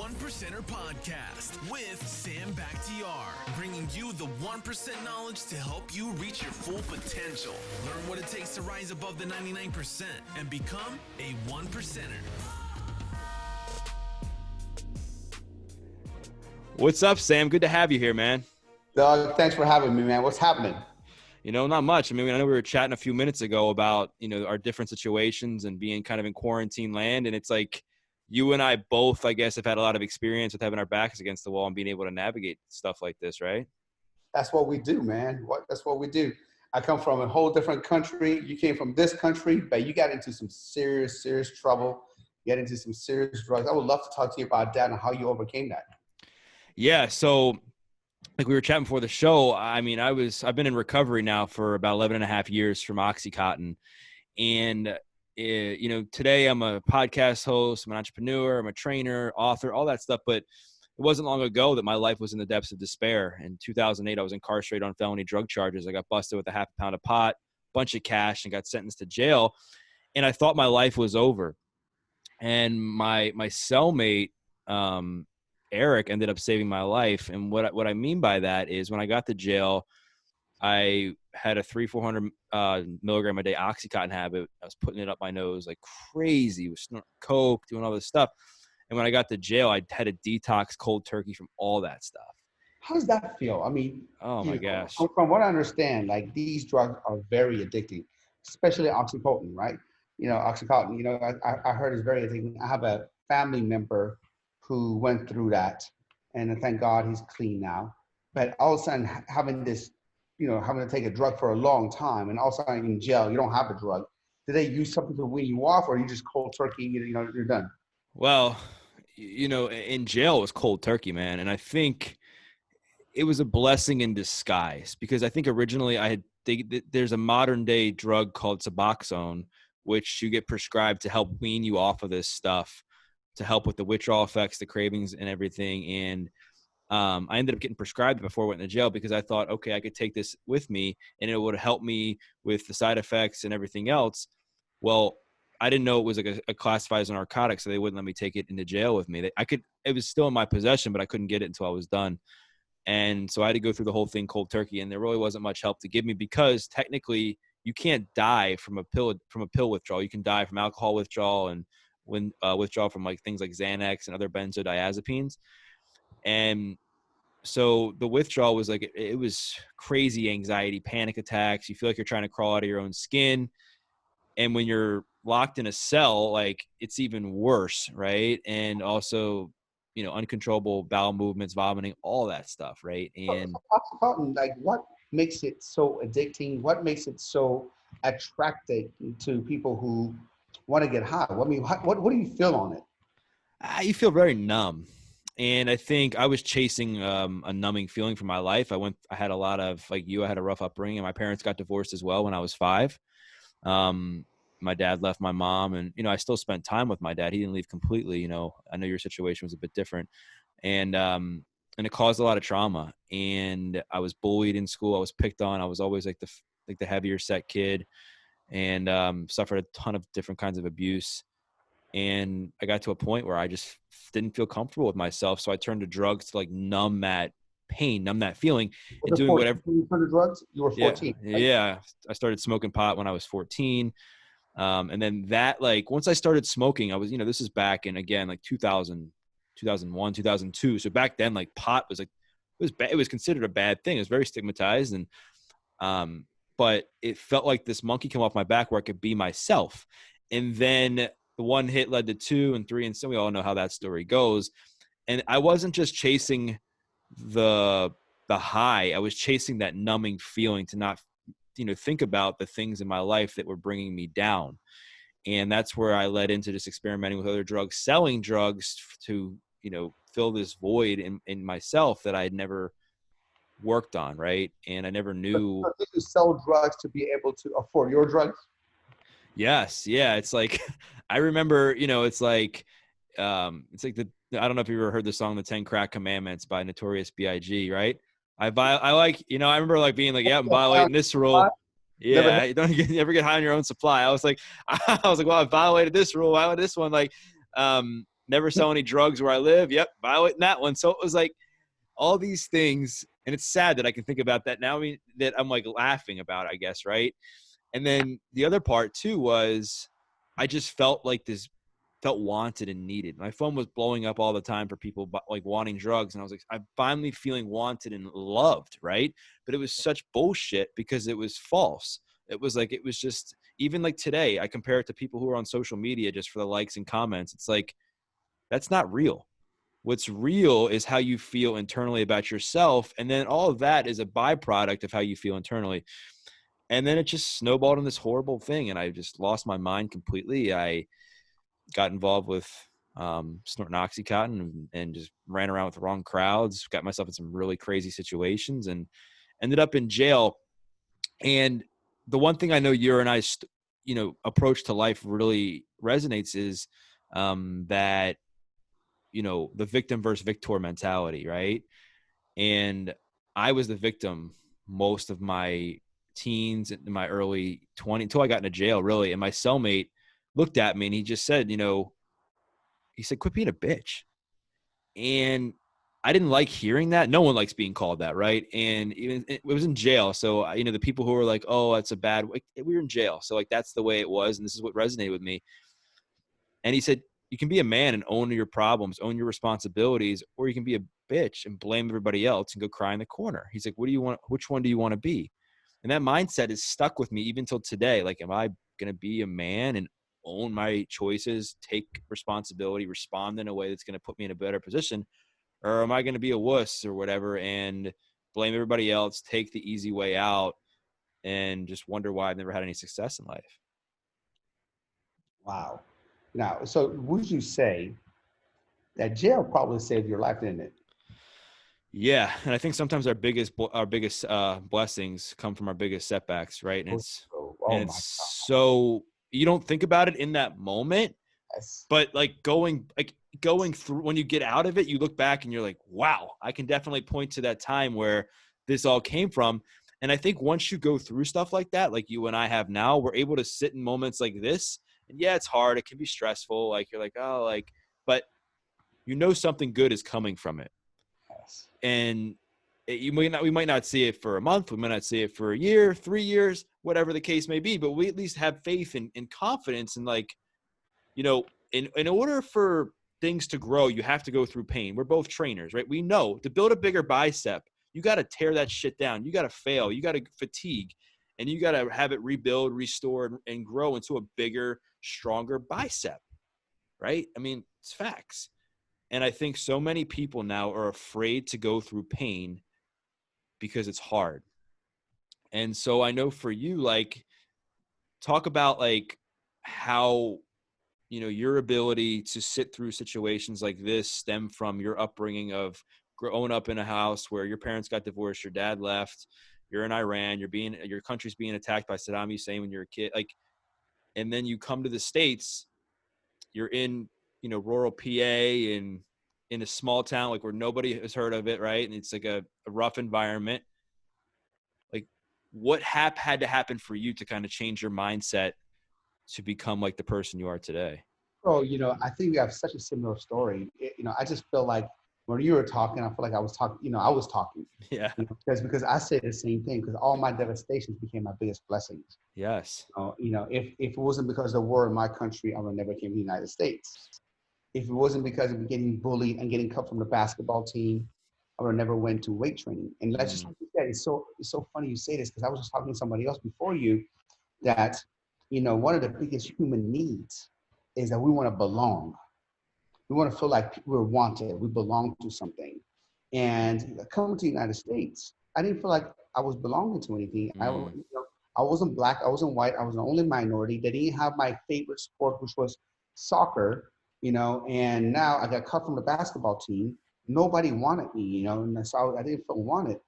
One Percenter Podcast with Sam Bakhtiar, bringing you the 1% knowledge to help you reach your full potential. Learn what it takes to rise above the 99% and become a 1%er. What's up, Sam? Good to have you here, man. Doug, thanks for having me, man. What's happening? Not much. I know we were chatting a few minutes ago about, our different situations and being kind of in quarantine land. And it's like you and I both, I guess, have had a lot of experience with having our backs against the wall and being able to navigate stuff like this, right? That's what we do, man. That's what we do. I come from a whole different country. You came from this country, but you got into some serious trouble. You got into some serious drugs. I would love to talk to you about that and how you overcame that. Yeah. So like we were chatting before the show, I've been in recovery now for about 11 and a half years from Oxycontin. And, today I'm a podcast host, I'm an entrepreneur, I'm a trainer, author, all that stuff. But it wasn't long ago that my life was in the depths of despair. In 2008, I was incarcerated on felony drug charges. I got busted with a half a pound of pot, bunch of cash, and got sentenced to jail. And I thought my life was over. And my cellmate, Eric, ended up saving my life. And what I mean by that is when I got to jail, I had a 400 milligram a day Oxycontin habit. I was putting it up my nose like crazy, was snorting coke, doing all this stuff. And when I got to jail, I had a detox cold turkey from all that stuff. How does that feel? Oh my gosh. From what I understand, like these drugs are very addicting, especially Oxycontin, right? Oxycontin, I heard is very addicting. I have a family member who went through that, and thank God he's clean now. But all of a sudden having this, having to take a drug for a long time, and all of a sudden in jail, you don't have a drug. Do they use something to wean you off, or you just cold turkey, you're done? Well, in jail it was cold turkey, man. And I think it was a blessing in disguise because I think originally there's a modern day drug called Suboxone, which you get prescribed to help wean you off of this stuff, to help with the withdrawal effects, the cravings and everything. And I ended up getting prescribed before I went into jail because I thought, okay, I could take this with me and it would help me with the side effects and everything else. Well, I didn't know it was like a classified as a narcotic, so they wouldn't let me take it into jail with me. It was still in my possession, but I couldn't get it until I was done. And so I had to go through the whole thing cold turkey, and there really wasn't much help to give me because technically you can't die from a pill withdrawal. You can die from alcohol withdrawal and withdrawal from like things like Xanax and other benzodiazepines. And so the withdrawal was like, it was crazy anxiety, panic attacks. You feel like you're trying to crawl out of your own skin. And when you're locked in a cell, like it's even worse. Right. And also, uncontrollable bowel movements, vomiting, all that stuff. Right. And like what makes it so addicting? What makes it so attractive to people who want to get high? What do you feel on it? You feel very numb. And I think I was chasing a numbing feeling for my life. I had a lot of, like you, I had a rough upbringing, and my parents got divorced as well when I was 5. My dad left my mom, and, I still spent time with my dad. He didn't leave completely. I know your situation was a bit different, and it caused a lot of trauma. And I was bullied in school. I was picked on. I was always like the heavier set kid, and suffered a ton of different kinds of abuse. And I got to a point where I just didn't feel comfortable with myself. So I turned to drugs to like numb that pain, numb that feeling, and doing whatever. You turned to drugs? You were 14. Yeah. Right? Yeah. I started smoking pot when I was 14. And then that, like, once I started smoking, I was, this is back in, again, like 2000, 2001, 2002. So back then, like pot was like, it was considered a bad thing. It was very stigmatized. And, but it felt like this monkey came off my back where I could be myself. And then the one hit led to 2 and 3. And so we all know how that story goes. And I wasn't just chasing the high. I was chasing that numbing feeling to not, think about the things in my life that were bringing me down. And that's where I led into just experimenting with other drugs, selling drugs to, fill this void in myself that I had never worked on. Right. And I never knew. Did you sell drugs to be able to afford your drugs? Yes. Yeah. It's like, I remember, it's like I don't know if you've ever heard the song, The 10 Crack Commandments by Notorious B.I.G. Right. I remember like being like, yeah, I'm violating this rule. Yeah. You don't ever get high on your own supply. I was like, well, I violated this rule. Why would this one? Like, Never sell any drugs where I live. Yep, violating that one. So it was like all these things, and it's sad that I can think about that now. I mean, that I'm like laughing about, I guess, right? And then the other part too was I just felt like this, felt wanted and needed. My phone was blowing up all the time for people like wanting drugs. And I was like, I'm finally feeling wanted and loved, right? But it was such bullshit because it was false. It was like, it was just, even like today, I compare it to people who are on social media just for the likes and comments. It's like, that's not real. What's real is how you feel internally about yourself. And then all of that is a byproduct of how you feel internally. And then it just snowballed in this horrible thing. And I just lost my mind completely. I got involved with snorting Oxycontin and just ran around with the wrong crowds, got myself in some really crazy situations and ended up in jail. And the one thing I know your and I, approach to life really resonates is that, the victim versus victor mentality, right? And I was the victim most of my teens and my early 20s until I got into jail, really. And my cellmate looked at me and he just said, he said, quit being a bitch. And I didn't like hearing that. No one likes being called that, right? And even it was in jail. So, the people who were like, oh, that's a bad, like, we were in jail. So like, that's the way it was. And this is what resonated with me. And he said, you can be a man and own your problems, own your responsibilities, or you can be a bitch and blame everybody else and go cry in the corner. He's like, what do you want? Which one do you want to be? And that mindset is stuck with me even till today. Like, am I going to be a man and own my choices, take responsibility, respond in a way that's going to put me in a better position? Or am I going to be a wuss or whatever and blame everybody else, take the easy way out, and just wonder why I've never had any success in life? Wow. Now, so would you say that jail probably saved your life, didn't it? Yeah, and I think sometimes our biggest blessings come from our biggest setbacks, right? And Oh, it's oh and my it's so you don't think about it in that moment, goodness. but going through, when you get out of it, you look back and you're like, wow, I can definitely point to that time where this all came from. And I think once you go through stuff like that, like you and I have now, we're able to sit in moments like this. And yeah, it's hard. It can be stressful. Like you're like, oh, like, but something good is coming from it. Yes. And we might not see it for a month. We might not see it for a year, 3 years, whatever the case may be, but we at least have faith and confidence. And like, in order for things to grow, you have to go through pain. We're both trainers, right? We know to build a bigger bicep, you got to tear that shit down. You got to fail. You got to fatigue, and you got to have it rebuild, restore, and grow into a bigger, stronger bicep, right? I mean, it's facts. And I think so many people now are afraid to go through pain because it's hard. And so I know for you, like, talk about like how, your ability to sit through situations like this stem from your upbringing of growing up in a house where your parents got divorced, your dad left, you're in Iran, your country's being attacked by Saddam Hussein when you're a kid. Like, and then you come to the States, you're in, rural PA and in a small town, like where nobody has heard of it. Right. And it's like a rough environment. Like, what had to happen for you to kind of change your mindset to become like the person you are today? Bro, I think we have such a similar story. I just feel like when you were talking, I feel like I was talking, I was talking. Yeah. Because I say the same thing, because all my devastations became my biggest blessings. Yes. If it wasn't because of the war in my country, I would never came to the United States. If it wasn't because of getting bullied and getting cut from the basketball team, I would have never went to weight training. And that's just like you said, it's so funny you say this, because I was just talking to somebody else before you that, one of the biggest human needs is that we want to belong. We want to feel like we're wanted. We belong to something. And coming to the United States, I didn't feel like I was belonging to anything. I wasn't black. I wasn't white. I was the only minority. They didn't have my favorite sport, which was soccer. And now I got cut from the basketball team. Nobody wanted me. And so I didn't feel wanted.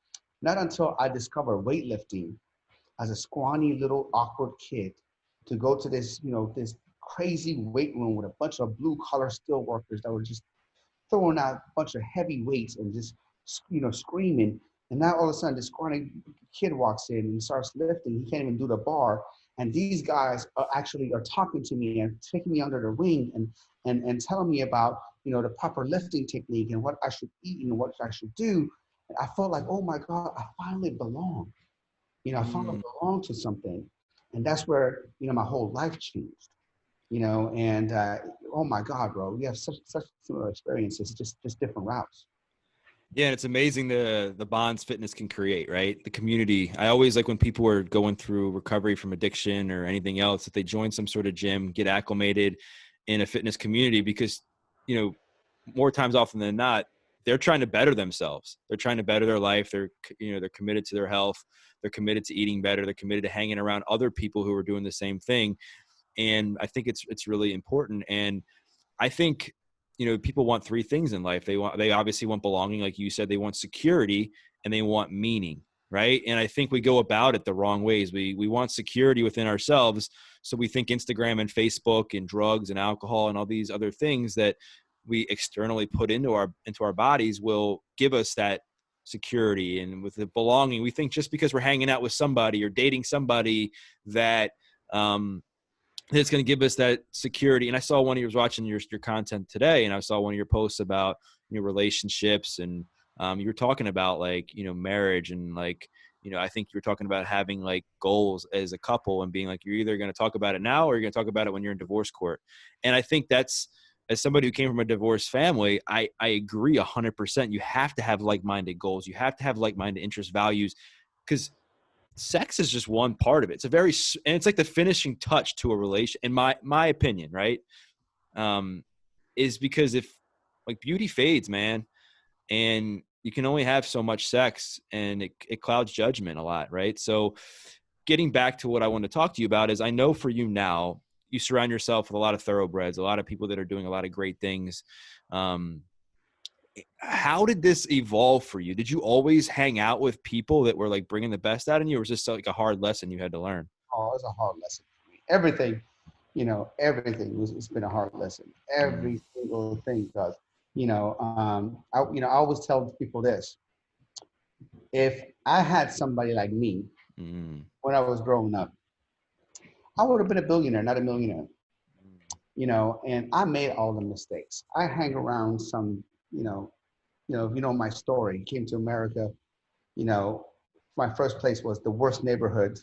Not until I discovered weightlifting as a scrawny little awkward kid, to go to this crazy weight room with a bunch of blue collar steel workers that were just throwing out a bunch of heavy weights and just, screaming. And now all of a sudden this scrawny kid walks in and starts lifting. He can't even do the bar. And these guys are talking to me and taking me under the wing and telling me about, the proper lifting technique and what I should eat and what I should do. And I felt like, oh my God, I finally belong. I finally belong to something. And that's where, my whole life changed, and oh my God, bro, we have such similar experiences, just different routes. Yeah, and it's amazing the bonds fitness can create, right? The community. I always like when people are going through recovery from addiction or anything else, that they join some sort of gym, get acclimated in a fitness community, because, more times often than not, they're trying to better themselves. They're trying to better their life. They're committed to their health. They're committed to eating better. They're committed to hanging around other people who are doing the same thing. And I think it's really important. And I think, people want three things in life. They obviously want belonging. Like you said, they want security and they want meaning. Right. And I think we go about it the wrong ways. We want security within ourselves. So we think Instagram and Facebook and drugs and alcohol and all these other things that we externally put into our bodies will give us that security. And with the belonging, we think just because we're hanging out with somebody or dating somebody that, it's going to give us that security. And I saw one of you was watching your content today, and I saw one of your posts about, relationships, and you were talking about like, marriage, and like, I think you were talking about having like goals as a couple and being like, you're either going to talk about it now or you're going to talk about it when you're in divorce court. And I think that's, as somebody who came from a divorced family, I agree 100%. You have to have like-minded goals. You have to have like-minded interests, values, because sex is just one part of it. And it's like the finishing touch to a relation, in my opinion, right? Is because if like beauty fades, man, and you can only have so much sex, and it clouds judgment a lot, right? So getting back to what I want to talk to you about is, I know for you now, you surround yourself with a lot of thoroughbreds, a lot of people that are doing a lot of great things. How did this evolve for you? Did you always hang out with people that were like bringing the best out in you, or was this like a hard lesson you had to learn? Oh, it's a hard lesson for me. Everything, it's been a hard lesson. Every single thing, because, I always tell people this: if I had somebody like me when I was growing up, I would have been a billionaire, not a millionaire. And I made all the mistakes. I hang around some, if you know my story, came to America, you know, my first place was the worst neighborhood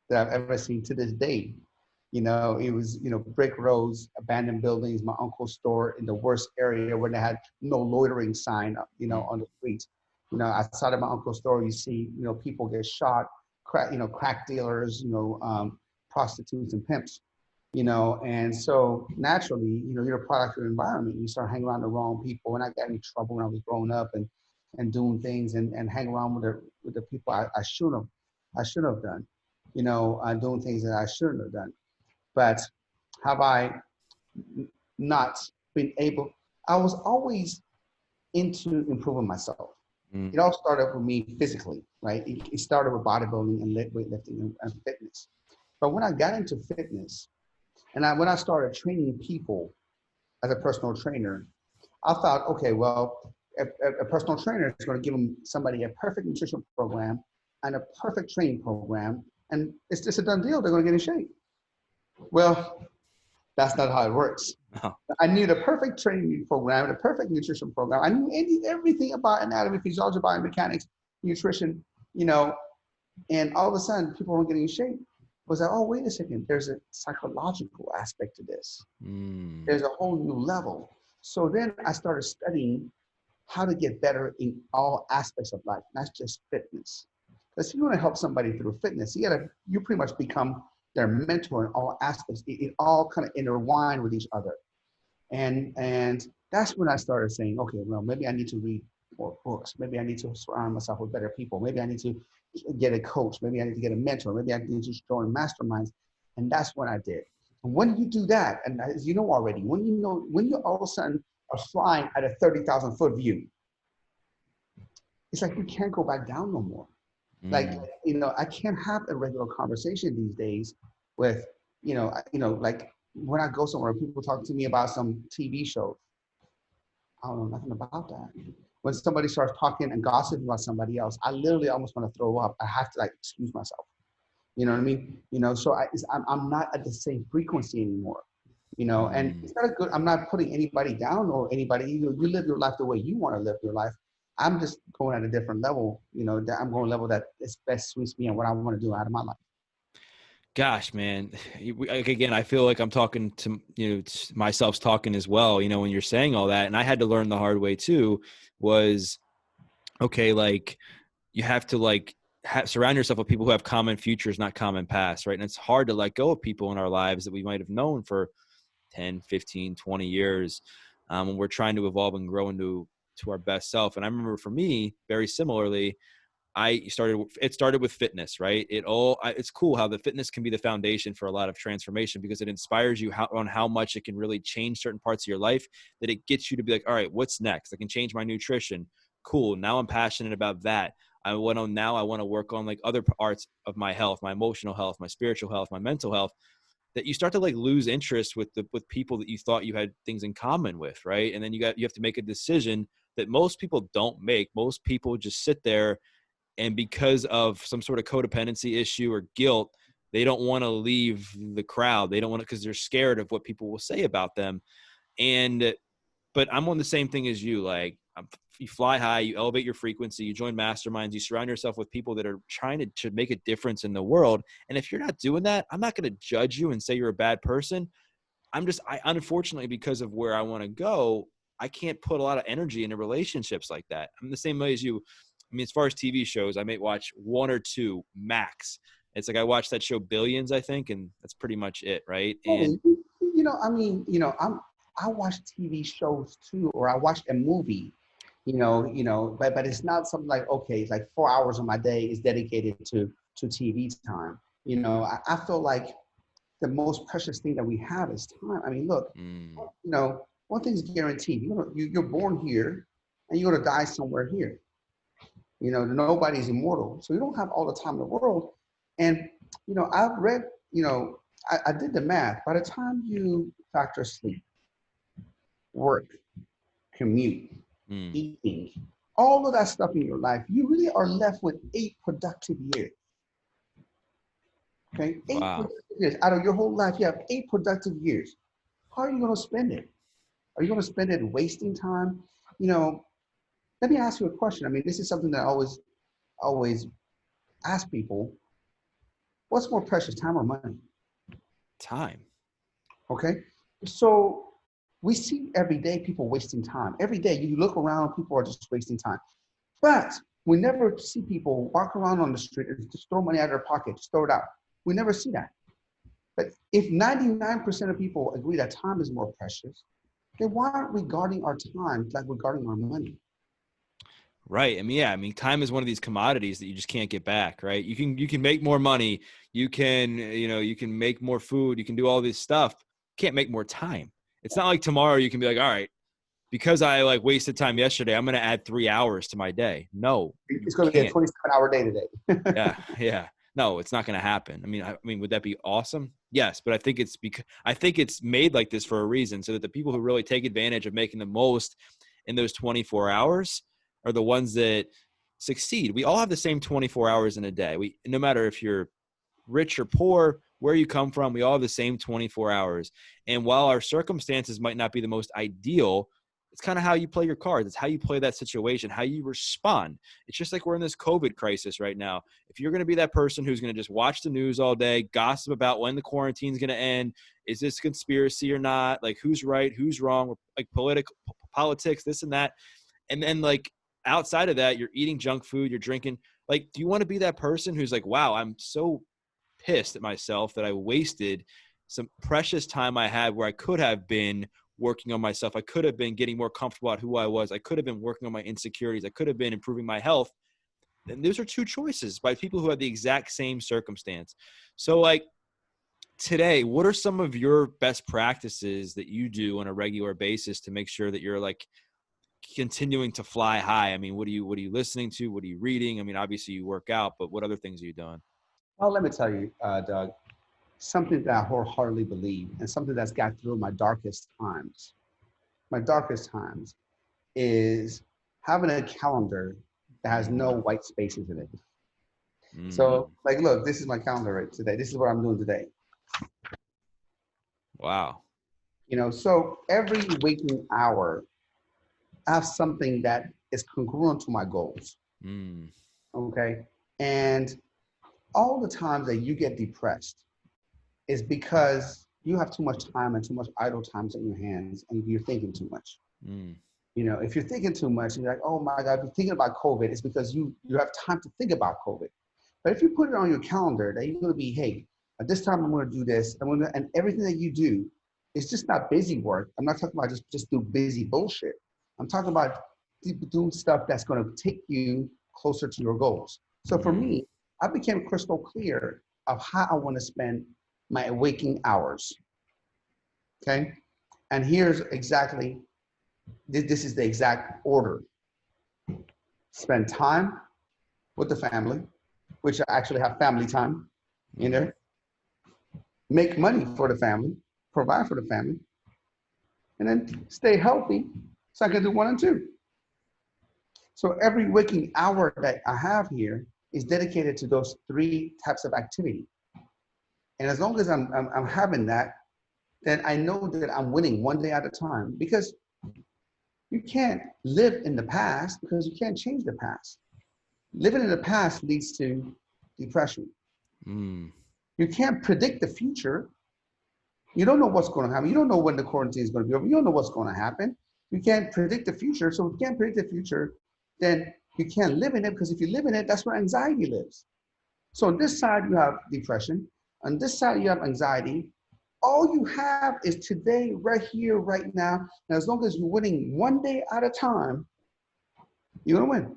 that I've ever seen to this day. It was, brick roads, abandoned buildings, my uncle's store in the worst area where they had no loitering sign, on the streets. Outside of my uncle's store, you see, people get shot, crack dealers, prostitutes and pimps, and so naturally, you're a product of your environment. You start hanging around the wrong people, and I got in trouble when I was growing up and doing things and hang around with the people I shouldn't have done, doing things that I shouldn't have done. But have I not been able? I was always into improving myself. It all started with me physically, right? It started with bodybuilding and weightlifting and fitness. But when I got into fitness, and when I started training people as a personal trainer, I thought, okay, well, a personal trainer is going to give somebody a perfect nutrition program and a perfect training program, and it's just a done deal. They're going to get in shape. Well, that's not how it works. Oh. I need a perfect training program, a perfect nutrition program. I knew everything about anatomy, physiology, biomechanics, nutrition, and all of a sudden people weren't getting in shape. Was like, oh, wait a second, there's a psychological aspect to this. There's a whole new level. So then I started studying how to get better in all aspects of life, not just fitness. Because if you want to help somebody through fitness, you pretty much become their mentor in all aspects. It all kind of intertwine with each other. And that's when I started saying, okay, well, maybe I need to read more books. Maybe I need to surround myself with better people. Maybe I need to get a coach. Maybe I need to get a mentor. Maybe I need to join masterminds. And that's what I did. And when you do that, and as you know already, when you all of a sudden are flying at a 30,000 foot view, it's like we can't go back down no more. Like, I can't have a regular conversation these days with, like when I go somewhere, people talk to me about some TV show. I don't know nothing about that. When somebody starts talking and gossiping about somebody else, I literally almost want to throw up. I have to excuse myself, You know what I mean? You know, so I'm not at the same frequency anymore. You know, and it's not a good. I'm not putting anybody down or anybody. You live your life the way you want to live your life. I'm just going at a different level. You know, that I'm going a level that is best suits me and what I want to do out of my life. Gosh, man, again, I feel like I'm talking to, myself's talking as well, when you're saying all that. And I had to learn the hard way too, was, okay, like you have to like surround yourself with people who have common futures, not common past. Right. And it's hard to let go of people in our lives that we might've known for 10, 15, 20 years. When we're trying to evolve and grow to our best self. And I remember for me, very similarly, it started with fitness, right? It's cool how the fitness can be the foundation for a lot of transformation, because it inspires you on how much it can really change certain parts of your life, that it gets you to be like, all right, what's next? I can change my nutrition. Cool. Now I'm passionate about that. I want to work on like other parts of my health, my emotional health, my spiritual health, my mental health, that you start to like lose interest with people that you thought you had things in common with. Right. And then you have to make a decision that most people don't make. Most people just sit there, and because of some sort of codependency issue or guilt, they don't want to leave the crowd. They don't want to, because they're scared of what people will say about them. But I'm on the same thing as you. Like, you fly high, you elevate your frequency, you join masterminds, you surround yourself with people that are trying to make a difference in the world. And if you're not doing that, I'm not going to judge you and say you're a bad person. Unfortunately, because of where I want to go, I can't put a lot of energy into relationships like that. I'm the same way as you. I mean, as far as TV shows, I may watch one or two max. It's like I watched that show Billions, I think, and that's pretty much it, right? And I watch TV shows too, or I watch a movie, but it's not something like, okay, it's like 4 hours of my day is dedicated to TV time. I feel like the most precious thing that we have is time. I mean, look, one thing's guaranteed. You're born here, and you're gonna die somewhere here. Nobody's immortal, so you don't have all the time in the world. And I've read, I did the math. By the time you factor sleep, work, commute, eating, all of that stuff in your life, you really are left with 8 productive years. Okay, 8 wow. productive years out of your whole life. You have 8 productive years. How are you going to spend it? Are you going to spend it wasting time? Let me ask you a question. I mean, this is something that I always ask people. What's more precious, time or money? Time. Okay. So we see every day people wasting time. Every day you look around, people are just wasting time. But we never see people walk around on the street and just throw money out of their pocket, just throw it out. We never see that. But if 99% of people agree that time is more precious, then why aren't we guarding our time like we're guarding our money? Right. I mean, yeah. I mean, time is one of these commodities that you just can't get back. Right. You can make more money. You can make more food. You can do all this stuff. You can't make more time. It's not like tomorrow you can be like, all right, because I like wasted time yesterday, I'm going to add 3 hours to my day. No, it's going to be a 27-hour day today. Yeah. No, it's not going to happen. I mean, would that be awesome? Yes, but I think it's made like this for a reason, so that the people who really take advantage of making the most in those 24 hours are the ones that succeed. We all have the same 24 hours in a day. No matter if you're rich or poor, where you come from, we all have the same 24 hours. And while our circumstances might not be the most ideal, it's kind of how you play your cards. It's how you play that situation, how you respond. It's just like we're in this COVID crisis right now. If you're going to be that person who's going to just watch the news all day, gossip about when the quarantine is going to end, is this conspiracy or not? Like, who's right, who's wrong? Like politics, this and that. And then like outside of that, you're eating junk food, you're drinking. Like, do you want to be that person who's like, wow, I'm so pissed at myself that I wasted some precious time I had where I could have been working on myself. I could have been getting more comfortable at who I was. I could have been working on my insecurities. I could have been improving my health. And those are two choices by people who have the exact same circumstance. So like today, what are some of your best practices that you do on a regular basis to make sure that you're like continuing to fly high? I mean, what are you listening to? What are you reading? I mean, obviously you work out, but what other things are you doing? Well, let me tell you, Doug, something that I wholeheartedly believe and something that's got through my darkest times is having a calendar that has no white spaces in it. So like, look, this is my calendar right today. This is what I'm doing today. Wow. So every waking hour, I have something that is congruent to my goals. Okay. And all the times that you get depressed is because you have too much time and too much idle times in your hands and you're thinking too much. If you're thinking too much and you're like, oh my God, if you're thinking about COVID, it's because you have time to think about COVID. But if you put it on your calendar that you're going to be, hey, at this time I'm going to do this, and everything that you do is just not busy work. I'm not talking about just do busy bullshit. I'm talking about doing stuff that's going to take you closer to your goals. So for me, I became crystal clear of how I want to spend my waking hours. Okay. And here's exactly, this is the exact order. Spend time with the family, which I actually have family time in there. Make money for the family, provide for the family, and then stay healthy so I can do 1 and 2. So every waking hour that I have here is dedicated to those 3 types of activity. And as long as I'm having that, then I know that I'm winning 1 day at a time, because you can't live in the past because you can't change the past. Living in the past leads to depression. You can't predict the future. You don't know what's going to happen. You don't know when the quarantine is going to be over. You don't know what's going to happen. You can't predict the future. So if you can't predict the future, then you can't live in it, because if you live in it, that's where anxiety lives. So on this side, you have depression. On this side, you have anxiety. All you have is today, right here, right now. And as long as you're winning 1 day at a time, you're going to win.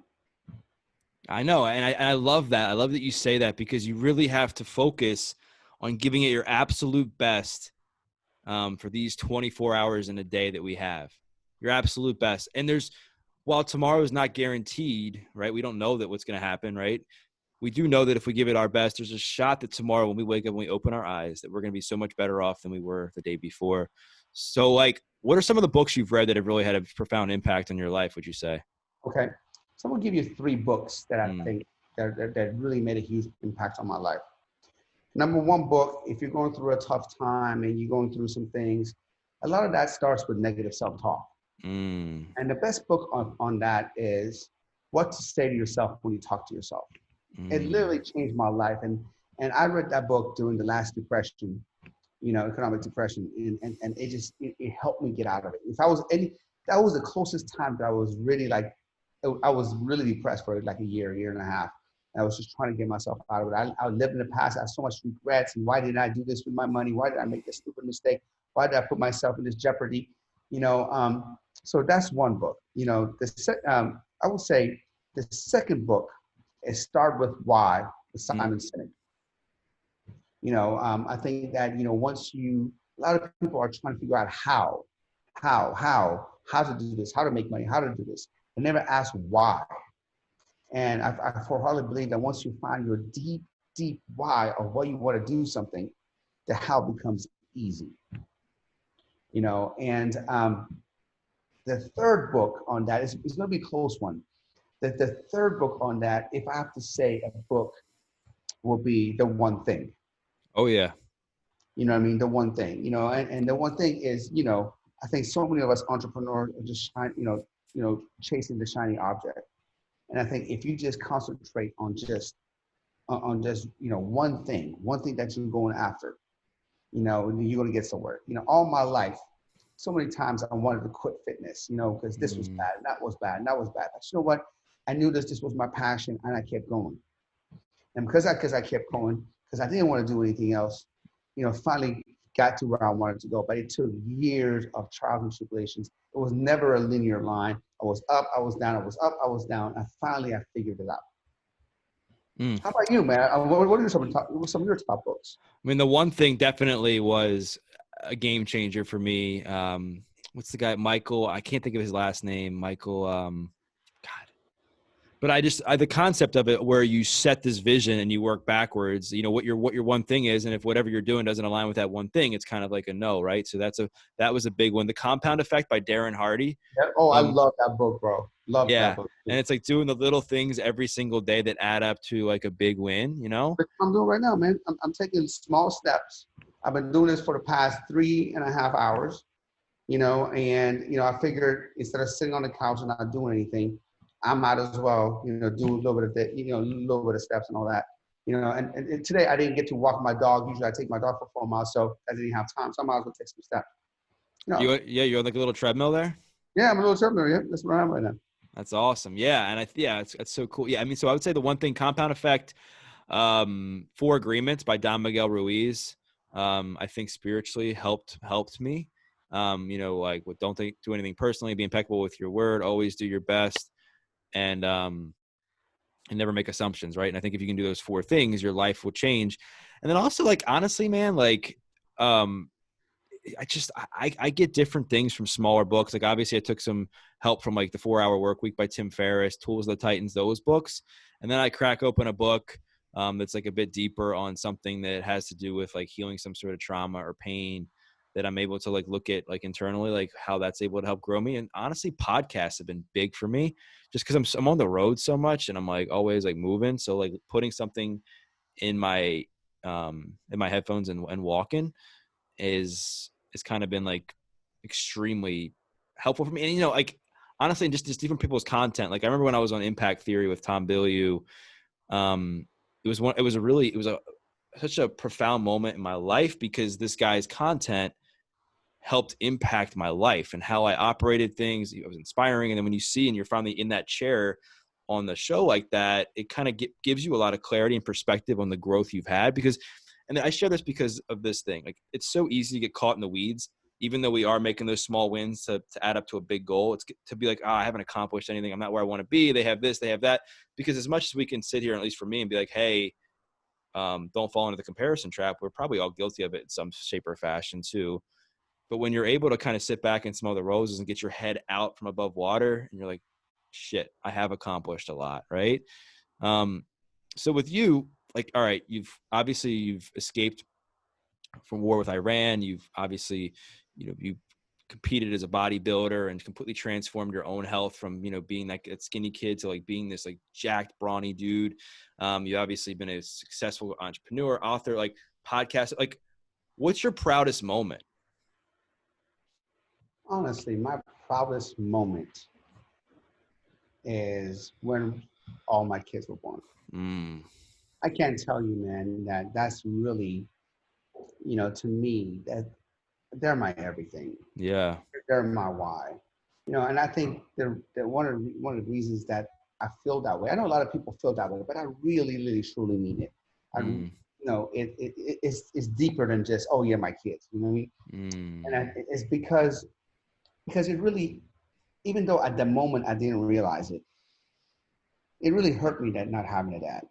I know. And I love that. I love that you say that, because you really have to focus on giving it your absolute best for these 24 hours in a day that we have. Your absolute best. And while tomorrow is not guaranteed, right? We don't know that what's going to happen, right? We do know that if we give it our best, there's a shot that tomorrow when we wake up, when we open our eyes, that we're going to be so much better off than we were the day before. So what are some of the books you've read that have really had a profound impact on your life, would you say? Okay. So I'm going to give you 3 books that I think that really made a huge impact on my life. Number 1 book, if you're going through a tough time and you're going through some things, a lot of that starts with negative self-talk. And the best book on that is What to Say to Yourself When You Talk to Yourself. It literally changed my life. And I read that book during the last depression, economic depression. And it helped me get out of it. That was the closest time that I was really I was really depressed for like a year and a half. I was just trying to get myself out of it. I lived in the past. I had so much regrets. And why did I do this with my money? Why did I make this stupid mistake? Why did I put myself in this jeopardy? So that's 1 book. I would say the second book is Start With Why with Simon Sinek. I think that, once a lot of people are trying to figure out how to do this, how to make money, how to do this, and never ask why. And I wholeheartedly believe that once you find your deep, deep why of why you want to do something, the how becomes easy. And the third book on that is going to be a close one. The third book on that, if I have to say a book, will be The One Thing. Oh, yeah. You know what I mean? The One Thing, and the one thing is, I think so many of us entrepreneurs are just chasing the shiny object. And I think if you just concentrate on just one thing that you're going after, you're going to get somewhere. All my life, so many times I wanted to quit fitness, because this was bad, and that was bad, and that was bad. But you know what? I knew this was my passion, and I kept going. And because I kept going, because I didn't want to do anything else, finally got to where I wanted to go. But it took years of trials and tribulations. It was never a linear line. I was up, I was down, I was up, I was down. And finally, I figured it out. How about you, man? What are some of your top books? I mean, The One Thing definitely was a game changer for me. What's the guy? Michael. I can't think of his last name. Michael. God. But the concept of it, where you set this vision and you work backwards, what your one thing is. And if whatever you're doing doesn't align with that one thing, it's kind of like a no, right? So that was a big one. The Compound Effect by Darren Hardy. I love that book, bro. Love Yeah. that book. And it's like doing the little things every single day that add up to like a big win, you know? I'm doing right now, man. I'm taking small steps. I've been doing this for the past 3.5 hours, and I figured instead of sitting on the couch and not doing anything, I might as well, do a little bit of that, a little bit of steps and all that. And today I didn't get to walk my dog. Usually I take my dog for 4 miles, so I didn't have time. So I might as well take some steps. You're on like a little treadmill there? Yeah, I'm a little treadmill. Yeah, that's where I am right now. That's awesome. Yeah. And it's so cool. Yeah. I mean, so I would say the one thing, Compound Effect, Four Agreements by Don Miguel Ruiz, I think spiritually helped me. Like don't do anything personally, be impeccable with your word, always do your best, and never make assumptions, right? And I think if you can do those four things, your life will change. And then also, like, honestly, man, like, I get different things from smaller books. Like, obviously I took some help from like the 4-Hour Workweek by Tim Ferriss, Tools of the Titans, those books. And then I crack open a book that's like a bit deeper on something that has to do with like healing some sort of trauma or pain that I'm able to like look at like internally, like how that's able to help grow me. And honestly, podcasts have been big for me just because I'm on the road so much and I'm like always like moving. So like putting something in my headphones and walking is kind of been like extremely helpful for me. And like honestly, just different people's content. Like I remember when I was on Impact Theory with Tom Bilyeu, it was such a profound moment in my life because this guy's content helped impact my life and how I operated things. It was inspiring. And then when you see and you're finally in that chair on the show like that, it kind of gives you a lot of clarity and perspective on the growth you've had. Because, and I share this because of this thing, like it's so easy to get caught in the weeds, even though we are making those small wins to add up to a big goal. It's to be like, I haven't accomplished anything. I'm not where I want to be. They have this, they have that. Because as much as we can sit here, at least for me, and be like, hey, don't fall into the comparison trap. We're probably all guilty of it in some shape or fashion too. But when you're able to kind of sit back and smell the roses and get your head out from above water and you're like, shit, I have accomplished a lot. Right. So with you, like, all right, you've escaped from war with Iran. You've obviously, you competed as a bodybuilder and completely transformed your own health from, being like a skinny kid to like being this like jacked, brawny dude. You obviously been a successful entrepreneur, author, like podcast. Like, what's your proudest moment? Honestly, my proudest moment is when all my kids were born. I can't tell you, man, that's really, to me, that they're my everything. Yeah. They're my why. And I think they're one of the reasons that I feel that way. I know a lot of people feel that way, but I really, really, truly mean it. It's deeper than just, oh yeah, my kids. You know what I mean? And it's because it really, even though at the moment I didn't realize it, it really hurt me that not having a dad.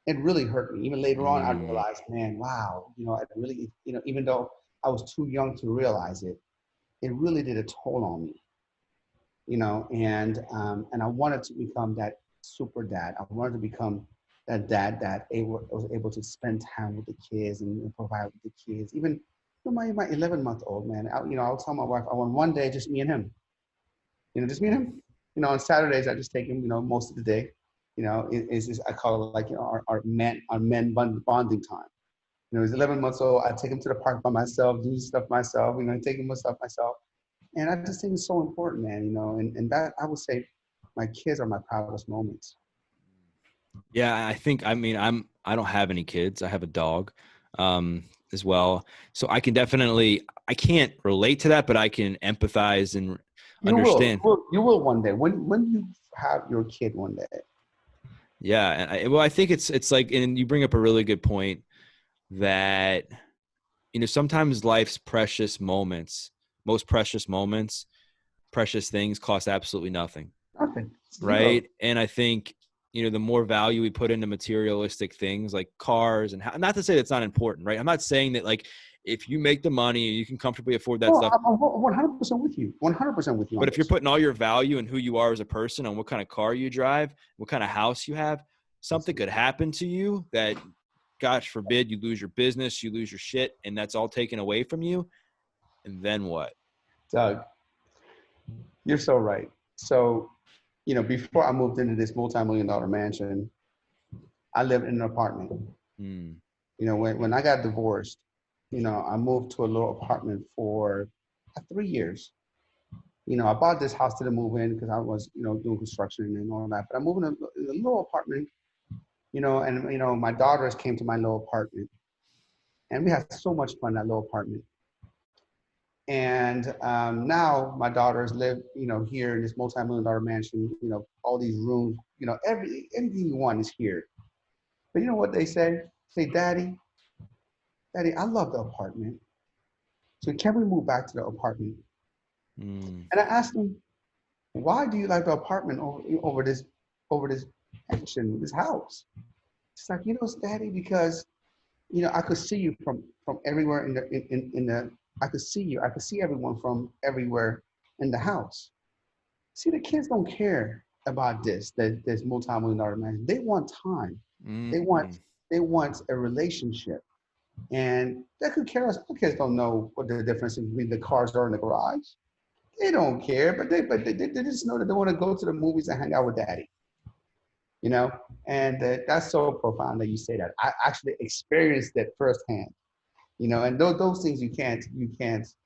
It really hurt me. Even later on, I realized, man, wow, it really, even though I was too young to realize it, it really did a toll on me, and I wanted to become that super dad. I wanted to become that dad that was able to spend time with the kids and provide with the kids. Even my 11-month-old, man, I'll tell my wife, I want one day just me and him, just me and him. On Saturdays, I just take him, most of the day. It's just, I call it like, our men bonding time. He's 11 months old. I take him to the park by myself, do stuff myself, take him with stuff myself. And I just think it's so important, man, and that, I would say my kids are my proudest moments. Yeah, I don't have any kids. I have a dog as well. So I can't relate to that, but I can empathize and understand. You will one day. When you have your kid one day. Yeah. And I think it's like, and you bring up a really good point that, sometimes life's most precious moments, precious things cost absolutely nothing. Nothing. Right. And I think, the more value we put into materialistic things like cars and not to say that's not important, right? I'm not saying that like, if you make the money, you can comfortably afford that stuff. I'm 100% with you. 100% with you. But if you're putting all your value and who you are as a person on what kind of car you drive, what kind of house you have, something could happen to you that, gosh forbid, you lose your business, you lose your shit, and that's all taken away from you. And then what? Doug, you're so right. So, before I moved into this multi-million-dollar mansion, I lived in an apartment. Mm. When I got divorced, I moved to a little apartment for 3 years. I bought this house to move in because I was, doing construction and all that. But I moved in a little apartment, and my daughters came to my little apartment, and we had so much fun in that little apartment. And now my daughters live, here in this multi-million-dollar mansion. All these rooms, everything you want is here. But you know what they say? Say, Daddy, I love the apartment. So can we move back to the apartment? Mm. And I asked them, why do you like the apartment over this mansion, this house? It's like, Daddy, because I could see you from everywhere in the I could see you. I could see everyone from everywhere in the house. See, the kids don't care about this multi-million-dollar mansion. They want time. Mm. They want they want a relationship. And they could care less. The kids don't know what the difference between the cars are in the garage. They don't care, but they just know that they want to go to the movies and hang out with daddy. You know, and that's so profound that you say that. I actually experienced that firsthand. And those things you can't.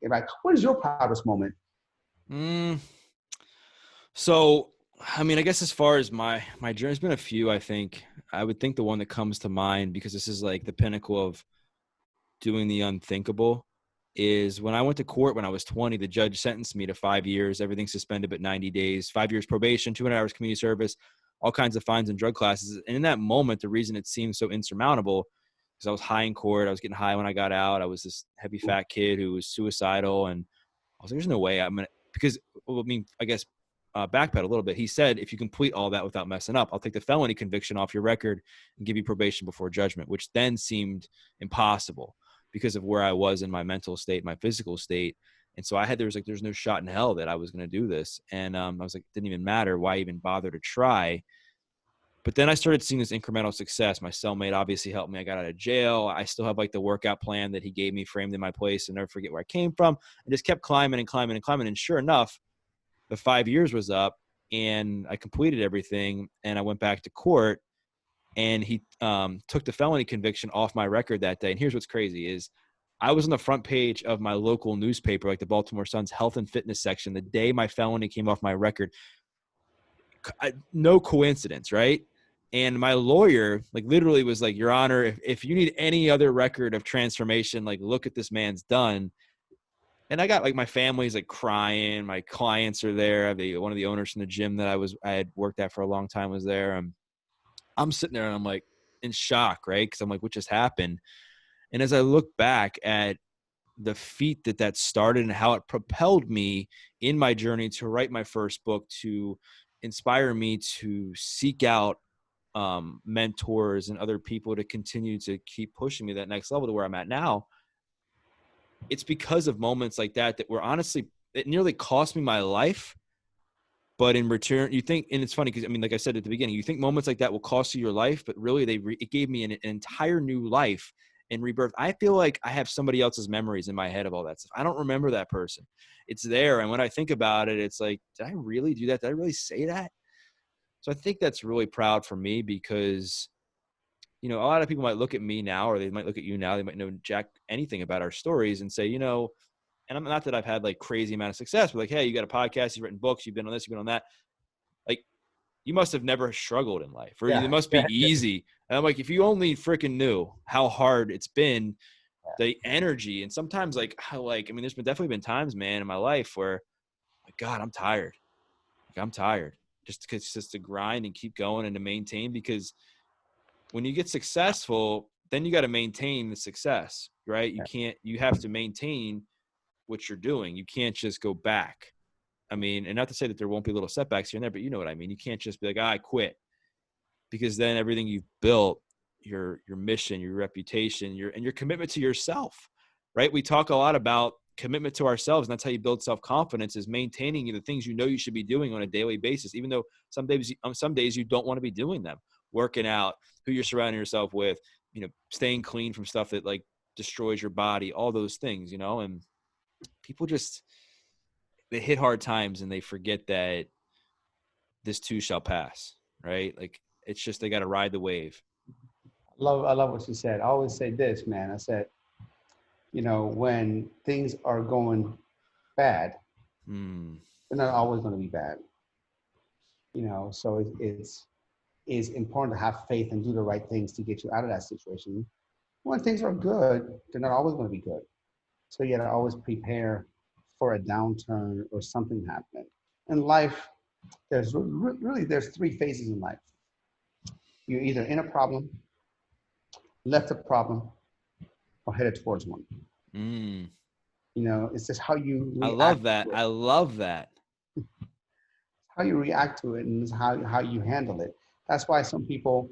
Like, what is your proudest moment? Mm. So, I mean, I guess as far as my journey, has been a few. I think I would think the one that comes to mind, because this is like the pinnacle of doing the unthinkable, is when I went to court when I was 20. The judge sentenced me to 5 years, everything suspended but 90 days, 5 years probation, 200 hours community service, all kinds of fines and drug classes. And in that moment, the reason it seemed so insurmountable, because I was high in court, I was getting high when I got out. I was this heavy fat kid who was suicidal, and I was like, there's no way I'm gonna, because, well, I mean, I guess backpedal a little bit. He said, if you complete all that without messing up, I'll take the felony conviction off your record and give you probation before judgment, which then seemed impossible because of where I was in my mental state, my physical state. And so there's no shot in hell that I was going to do this. And I was like, it didn't even matter. Why even bother to try? But then I started seeing this incremental success. My cellmate obviously helped me. I got out of jail. I still have like the workout plan that he gave me framed in my place, and never forget where I came from. I just kept climbing and climbing and climbing. And sure enough, the 5 years was up and I completed everything, and I went back to court, and he took the felony conviction off my record that day. And here's what's crazy is I was on the front page of my local newspaper, like the Baltimore Sun's health and fitness section, the day my felony came off my record. No coincidence, right? And my lawyer, like, literally was like, Your Honor, if you need any other record of transformation, like, look at this man's done. And I got, like, my family's like crying. My clients are there. One of the owners from the gym that I had worked at for a long time was there. I'm sitting there and I'm like in shock, right? Because I'm like, what just happened? And as I look back at the feat that started and how it propelled me in my journey to write my first book, to inspire me to seek out mentors and other people to continue to keep pushing me that next level to where I'm at now, it's because of moments like that were honestly, it nearly cost me my life. But in return, you think, and it's funny because, I mean, like I said at the beginning, you think moments like that will cost you your life, but really it gave me an entire new life and rebirth. I feel like I have somebody else's memories in my head of all that stuff. I don't remember that person. It's there. And when I think about it, it's like, did I really do that? Did I really say that? So I think that's really proud for me because, a lot of people might look at me now, or they might look at you now. They might know jack anything about our stories and say, and I'm not that I've had like crazy amount of success, but like, hey, you got a podcast, you've written books, you've been on this, you've been on that. Like, you must have never struggled in life, or it must be easy. And I'm like, if you only freaking knew how hard it's been, the energy. And sometimes there's definitely been times, man, in my life where, like, God, I'm tired. Like, I'm tired just to grind and keep going and to maintain, because when you get successful, then you got to maintain the success, right? You have to maintain what you're doing. You can't just go back. I mean, and not to say that there won't be little setbacks here and there, but you know what I mean? You can't just be like, I quit, because then everything you've built, your mission, your reputation, your commitment to yourself, right? We talk a lot about commitment to ourselves, and that's how you build self-confidence, is maintaining the things you should be doing on a daily basis, even though some days you don't want to be doing them. Working out, who you're surrounding yourself with, staying clean from stuff that like destroys your body, all those things, and people just, they hit hard times and they forget that this too shall pass, right? Like, it's just, they got to ride the wave. I love what you said. I always say this, man. I said, when things are going bad, Mm. they're not always going to be bad. So it's important to have faith and do the right things to get you out of that situation. When things are good, they're not always going to be good. So you got to always prepare for a downturn or something happening. In life, there's three phases in life. You're either in a problem, left a problem, or headed towards one. Mm. It's just how you I react. love that. I love that. How you react to it, and it's how you handle it. That's why some people,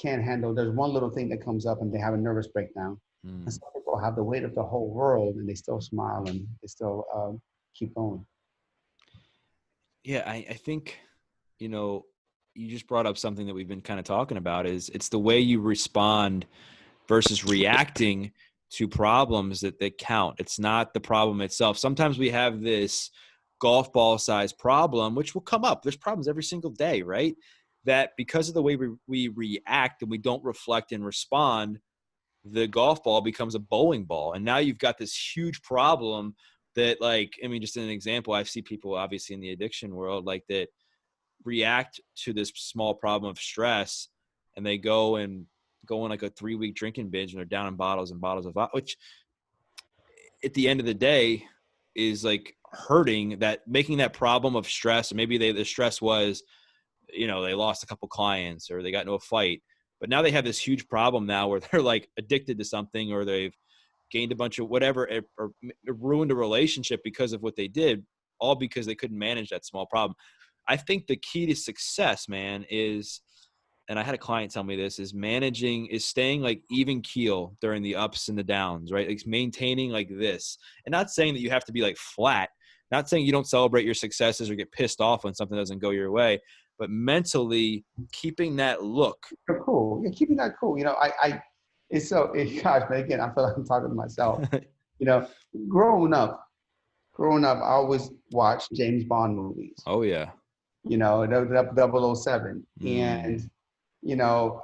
can't handle. There's one little thing that comes up and they have a nervous breakdown. And some people have the weight of the whole world and they still smile and they still keep going. Yeah, I think, you just brought up something that we've been kind of talking about, is it's the way you respond versus reacting to problems that count. It's not the problem itself. Sometimes we have this golf ball size problem, which will come up. There's problems every single day, right? That because of the way we react and we don't reflect and respond, the golf ball becomes a bowling ball. And now you've got this huge problem that, like, I mean, just an example, I see people obviously in the addiction world like that react to this small problem of stress, and they go on like a 3-week drinking binge, and they're down in bottles and bottles of, which at the end of the day is like hurting, that making that problem of stress. And maybe the stress was, they lost a couple clients or they got into a fight, but now they have this huge problem now where they're like addicted to something, or they've gained a bunch of whatever, or ruined a relationship because of what they did, all because they couldn't manage that small problem. I think the key to success, man, is, and I had a client tell me this, is staying like even keel during the ups and the downs, right? Like maintaining like this, and not saying that you have to be like flat, not saying you don't celebrate your successes or get pissed off when something doesn't go your way, but mentally keeping that look. Cool. Yeah, keeping that cool. Gosh, man, again, I feel like I'm talking to myself. you know, growing up, I always watched James Bond movies. Oh yeah. The 007. Mm.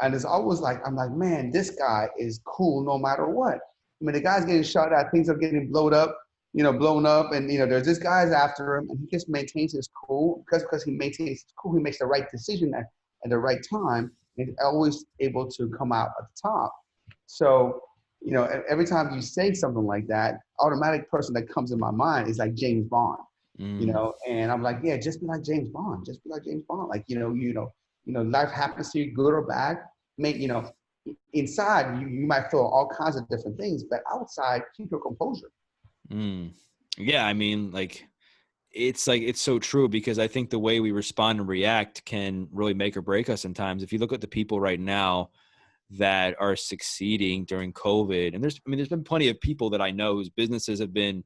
And it's always like, I'm like, man, this guy is cool no matter what. I mean, the guy's getting shot at, things are getting blown up, and, there's this guy's after him, and he just maintains his cool because he maintains his cool. He makes the right decision at the right time, and he's always able to come out at the top. So, every time you say something like that, automatic person that comes in my mind is like James Bond. And I'm like, yeah, just be like James Bond. Just be like James Bond. Like, life happens to you, good or bad. Inside you might feel all kinds of different things, but outside, keep your composure. Yeah, I mean, it's so true, because I think the way we respond and react can really make or break us sometimes. If you look at the people right now that are succeeding during COVID, and there's been plenty of people that I know whose businesses have been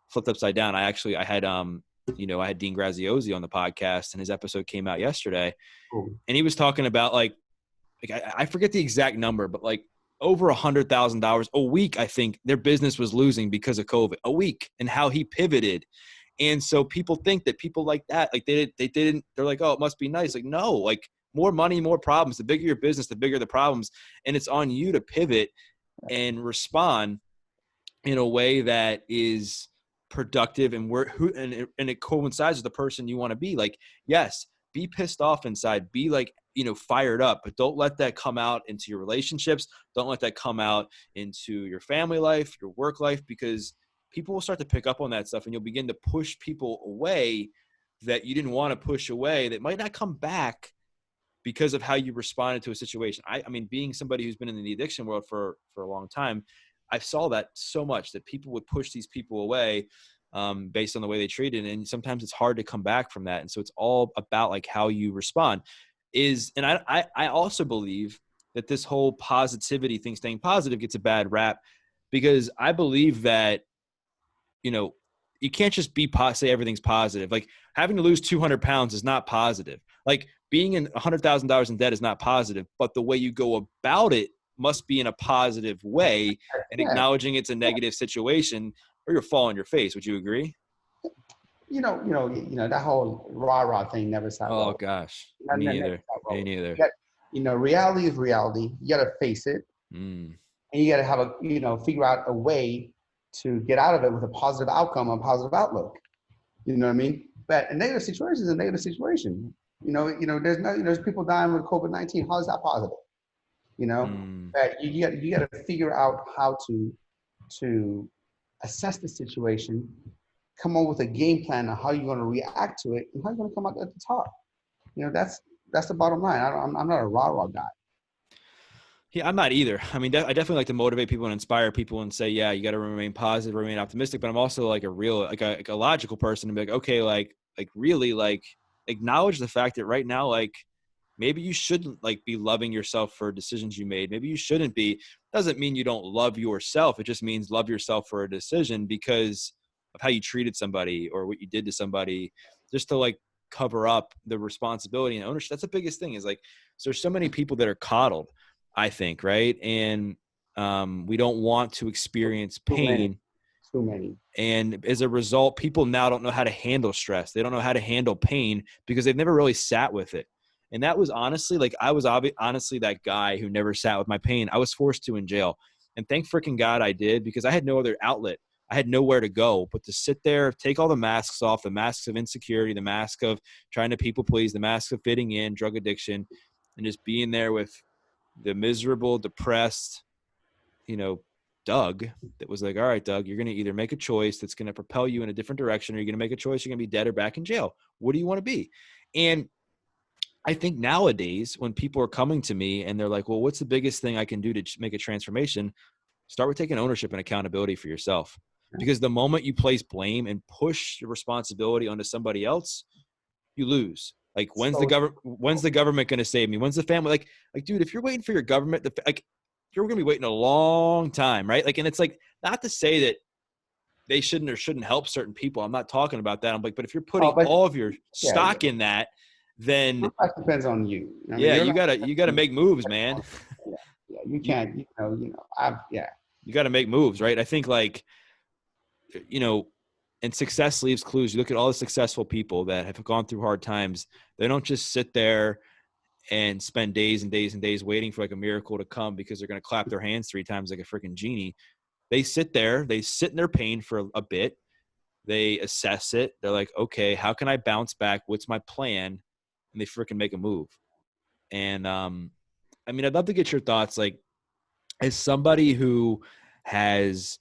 flipped upside down. I had I had Dean Graziosi on the podcast, and his episode came out yesterday. Cool. And he was talking about I forget the exact number, but over $100,000 a week, I think their business was losing because of COVID a week, and how he pivoted. And so people think that people like that, they're like, oh, it must be nice. Like, no, more money, more problems. The bigger your business, the bigger the problems. And it's on you to pivot and respond in a way that is productive and it coincides with the person you want to be. Like, yes, be pissed off inside, be fired up, but don't let that come out into your relationships. Don't let that come out into your family life, your work life, because people will start to pick up on that stuff, and you'll begin to push people away that you didn't want to push away, that might not come back because of how you responded to a situation. I mean, being somebody who's been in the addiction world for a long time, I saw that so much, that people would push these people away based on the way they treated. And sometimes it's hard to come back from that. And so it's all about how you respond and I also believe that this whole positivity thing, staying positive, gets a bad rap, because I believe that, you can't just say everything's positive. Like, having to lose 200 pounds is not positive. Like, being in $100,000 in debt is not positive, but the way you go about it must be in a positive way, and acknowledging it's a negative situation, or you'll fall on your face. Would you agree? that whole rah thing never sat Oh well. gosh, me Never neither. sat well Me with me. neither. Yet, reality is reality. You got to face it, Mm. and you got to have figure out a way to get out of it with a positive outcome, a positive outlook. You know what I mean? But a negative situation is a negative situation. There's people dying with COVID-19. How is that positive? Mm. But you got to figure out how to assess the situation, come up with a game plan on how you're going to react to it, and how you're going to come out at the top. That's the bottom line. I'm not a rah guy. Yeah, I'm not either. I mean, I definitely like to motivate people and inspire people and say, yeah, you got to remain positive, remain optimistic. But I'm also like a real, like a logical person and be like, okay, like really, like acknowledge the fact that right now, like maybe you shouldn't like be loving yourself for decisions you made. Maybe you shouldn't be. Doesn't mean you don't love yourself. It just means love yourself for a decision because of how you treated somebody or what you did to somebody, just to like cover up the responsibility and ownership. That's the biggest thing is like, so there's so many people that are coddled, I think, right? And we don't want to experience pain. Too many. And as a result, people now don't know how to handle stress. They don't know how to handle pain because they've never really sat with it. And that was honestly, like, I was honestly that guy who never sat with my pain. I was forced to in jail. And thank freaking God I did, because I had no other outlet. I had nowhere to go but to sit there, take all the masks off, the masks of insecurity, the mask of trying to people please, the mask of fitting in, drug addiction, and just being there with the miserable, depressed, Doug, that was like, all right, Doug, you're going to either make a choice that's going to propel you in a different direction, or you're going to make a choice you're going to be dead or back in jail. What do you want to be? And I think nowadays when people are coming to me and they're like, well, what's the biggest thing I can do to make a transformation? Start with taking ownership and accountability for yourself. Because the moment you place blame and push your responsibility onto somebody else, you lose. Like, when's the government going to save me? When's the family? Like, dude, if you're waiting for your government, you're going to be waiting a long time, right? Like, and it's like, not to say that they shouldn't or shouldn't help certain people. I'm not talking about that. I'm like, but if you're putting all of your stock in that, then that depends on you. You gotta make moves, man. Yeah, you can't. You got to make moves, right? I think and success leaves clues. You look at all the successful people that have gone through hard times. They don't just sit there and spend days and days and days waiting for like a miracle to come because they're going to clap their hands 3 times like a freaking genie. They sit there, they sit in their pain for a bit. They assess it. They're like, okay, how can I bounce back? What's my plan? And they freaking make a move. And, I mean, I'd love to get your thoughts. Like, as somebody who has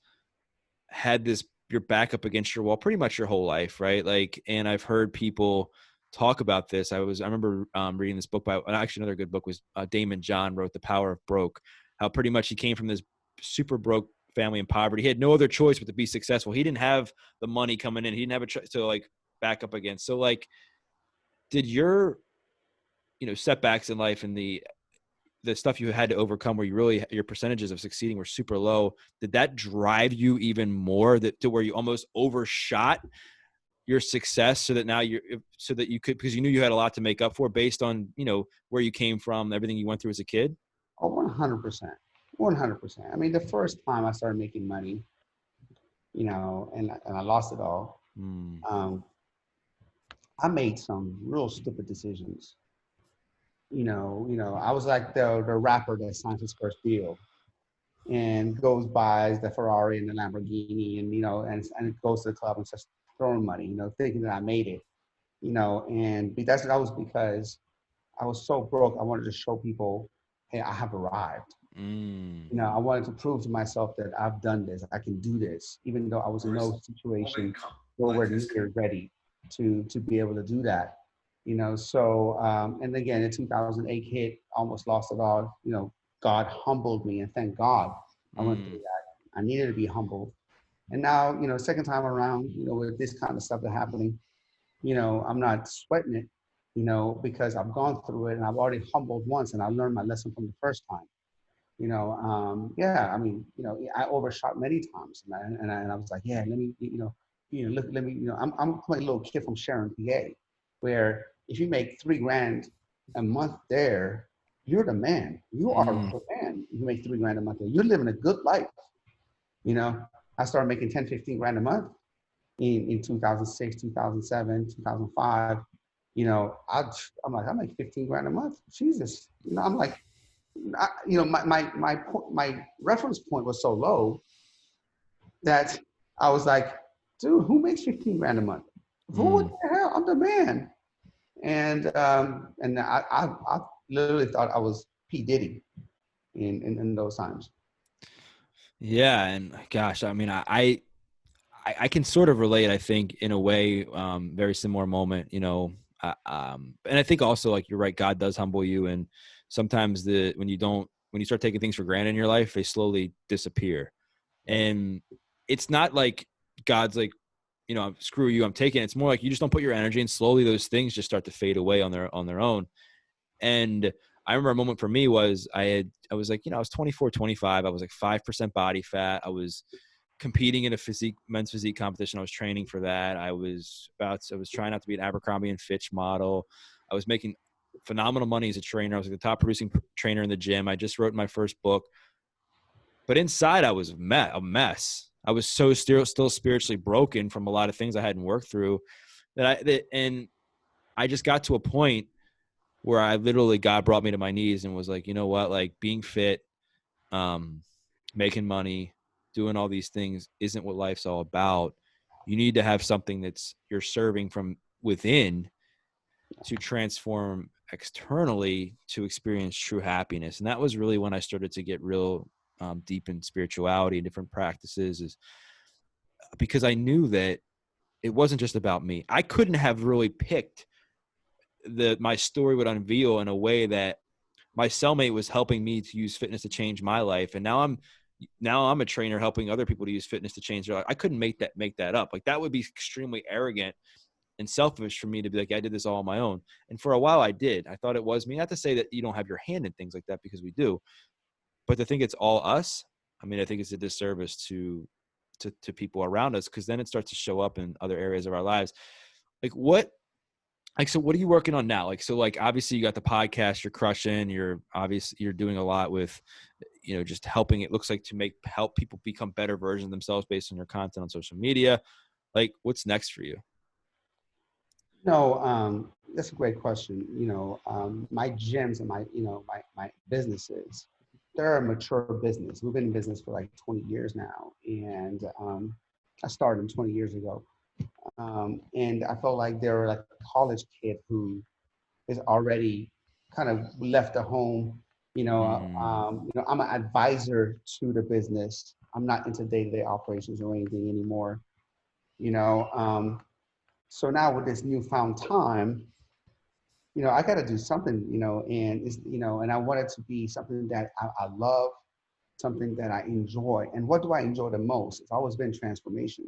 had your back up against your wall pretty much your whole life, right? Like, and I've heard people talk about this. I remember reading this book by, actually another good book was Damon John wrote The Power of Broke, how pretty much he came from this super broke family in poverty. He had no other choice but to be successful. He didn't have the money coming in. He didn't have a choice to like back up against. So like, did your, setbacks in life and the stuff you had to overcome where your percentages of succeeding were super low, did that drive you even more to where you almost overshot your success so that you could, because you knew you had a lot to make up for based on, where you came from, everything you went through as a kid? Oh, 100%. 100%. I mean, the first time I started making money, and I lost it all. I made some real stupid decisions. I was like the rapper that signs his first deal and goes buys the Ferrari and the Lamborghini and goes to the club and starts throwing money, thinking that I made it, and that was because I was so broke. I wanted to show people, hey, I have arrived. I wanted to prove to myself that I've done this. I can do this, even though I was in no situation nowhere near ready to be able to do that. So and again, in 2008 hit, almost lost it all. God humbled me, and thank God I went through that. I needed to be humbled, and now second time around, with this kind of stuff that's happening, I'm not sweating it, because I've gone through it and I've already humbled once, and I learned my lesson from the first time. I mean, I overshot many times, and I was like, yeah, let me, look, let me, I'm like a little kid from Sharon, PA, where if you make $3,000 a month there, you're the man. You are the man. You make $3,000 a month there. You're living a good life. I started making 10, 15 grand a month. in 2006, 2007, 2005, I'm like, I make 15 grand a month. Jesus. I'm like, my reference point was so low that I was like, dude, who makes 15 grand a month? Who, what Mm. the hell? I'm the man. And I literally thought I was P. Diddy in those times. Yeah. And gosh, I mean, I can sort of relate, I think, in a way, very similar moment, and I think also, like, you're right, God does humble you. And sometimes when you start taking things for granted in your life, they slowly disappear. And it's not like God's like, screw you, I'm taking it. It's more like you just don't put your energy, and slowly those things just start to fade away on their own. And I remember a moment for me was I was like, I was 24, 25. I was like 5% body fat. I was competing in a men's physique competition. I was training for that. I was trying out to be an Abercrombie and Fitch model. I was making phenomenal money as a trainer. I was like the top producing trainer in the gym. I just wrote my first book, but inside I was a mess. I was so still spiritually broken from a lot of things I hadn't worked through and I just got to a point where I literally, God brought me to my knees and was like, you know what, like being fit, making money, doing all these things isn't what life's all about. You need to have something that's you're serving from within to transform externally to experience true happiness. And that was really when I started to get real deep in spirituality and different practices, is because I knew that it wasn't just about me. I couldn't have really picked my story would unveil in a way that my cellmate was helping me to use fitness to change my life. And now I'm a trainer helping other people to use fitness to change their life. I couldn't make that up. Like, that would be extremely arrogant and selfish for me to be like, I did this all on my own. And for a while I did. I thought it was me. Not to say that you don't have your hand in things like that, because we do, but to think it's all us, I mean, I think it's a disservice to people around us, because then it starts to show up in other areas of our lives. So what are you working on now? Obviously you got the podcast, you're crushing, you're doing a lot with, just helping, it looks like, to help people become better versions of themselves based on your content on social media. Like, what's next for you? No, that's a great question. My gyms and my businesses, they're a mature business. We've been in business for like 20 years now. And I started them 20 years ago. And I felt like they were like a college kid who is already kind of left the home. I'm an advisor to the business. I'm not into day-to-day operations or anything anymore. You know, um, so now with this newfound time, I got to do something. And I want it to be something that I love, something that I enjoy. And what do I enjoy the most? It's always been transformation.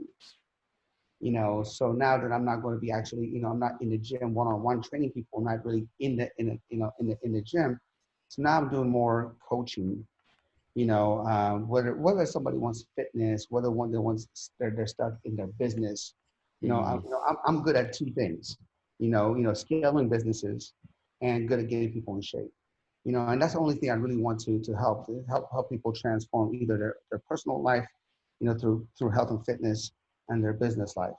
So now that I'm not going to be actually, I'm not in the gym one-on-one training people, I'm not really in the gym. So now I'm doing more coaching, whether somebody wants fitness, whether one that wants they're stuck in their business. I'm good at two things, scaling businesses and good at getting people in shape. And that's the only thing I really want to help people transform either their personal life, through health and fitness, and their business life.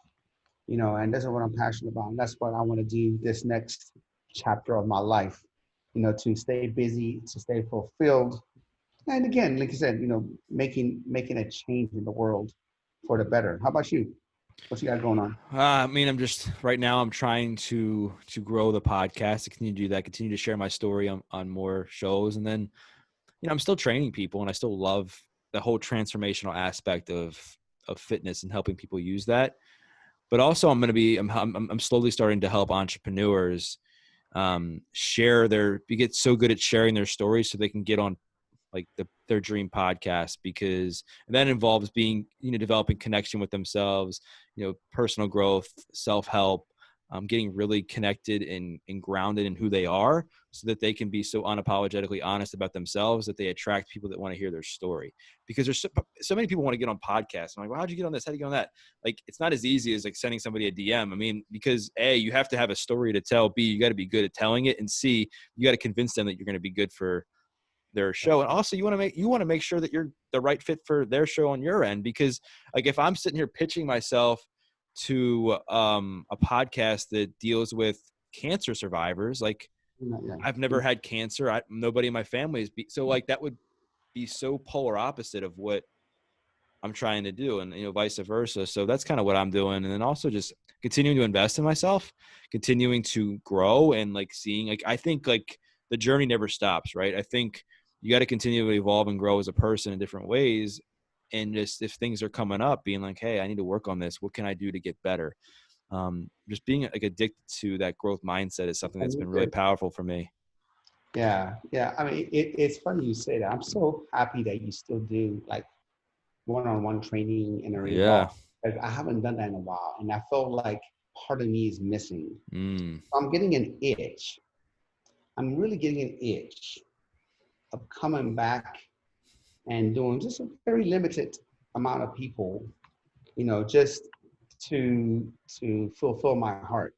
And that's what I'm passionate about. And that's what I want to do this next chapter of my life, to stay busy, to stay fulfilled. And again, like you said, making a change in the world for the better. How about you? What you got going on? I mean, right now I'm trying to grow the podcast, to continue to do that, continue to share my story on more shows. And then, I'm still training people, and I still love the whole transformational aspect of fitness and helping people use that. But also I'm slowly starting to help entrepreneurs get so good at sharing their stories so they can get on like their dream podcast, because that involves developing connection with themselves, personal growth, self-help, getting really connected and grounded in who they are, so that they can be so unapologetically honest about themselves that they attract people that want to hear their story. Because there's so many people want to get on podcasts. I'm like, well, how'd you get on this? How'd you get on that? Like, it's not as easy as like sending somebody a DM. I mean, because A, you have to have a story to tell. B, you got to be good at telling it. And C, you got to convince them that you're going to be good for their show. And also you want to make sure that you're the right fit for their show on your end. Because like, if I'm sitting here pitching myself to a podcast that deals with cancer survivors. Like, Yeah. I've never had cancer. Nobody in my family is. So like that would be so polar opposite of what I'm trying to do, and vice versa. So that's kind of what I'm doing, and then also just continuing to invest in myself, continuing to grow, and like seeing, like, I think like the journey never stops, right? I think you got to continue to evolve and grow as a person in different ways, and just if things are coming up, being like, hey, I need to work on this. What can I do to get better? Just being like addicted to that growth mindset is something that's been really powerful for me. Yeah. I mean, it's funny you say that. I'm so happy that you still do like one-on-one training and are Yeah. involved. Like, I haven't done that in a while, and I felt like part of me is missing. Mm. I'm getting an itch. I'm really getting an itch of coming back and doing just a very limited amount of people, just to fulfill my heart.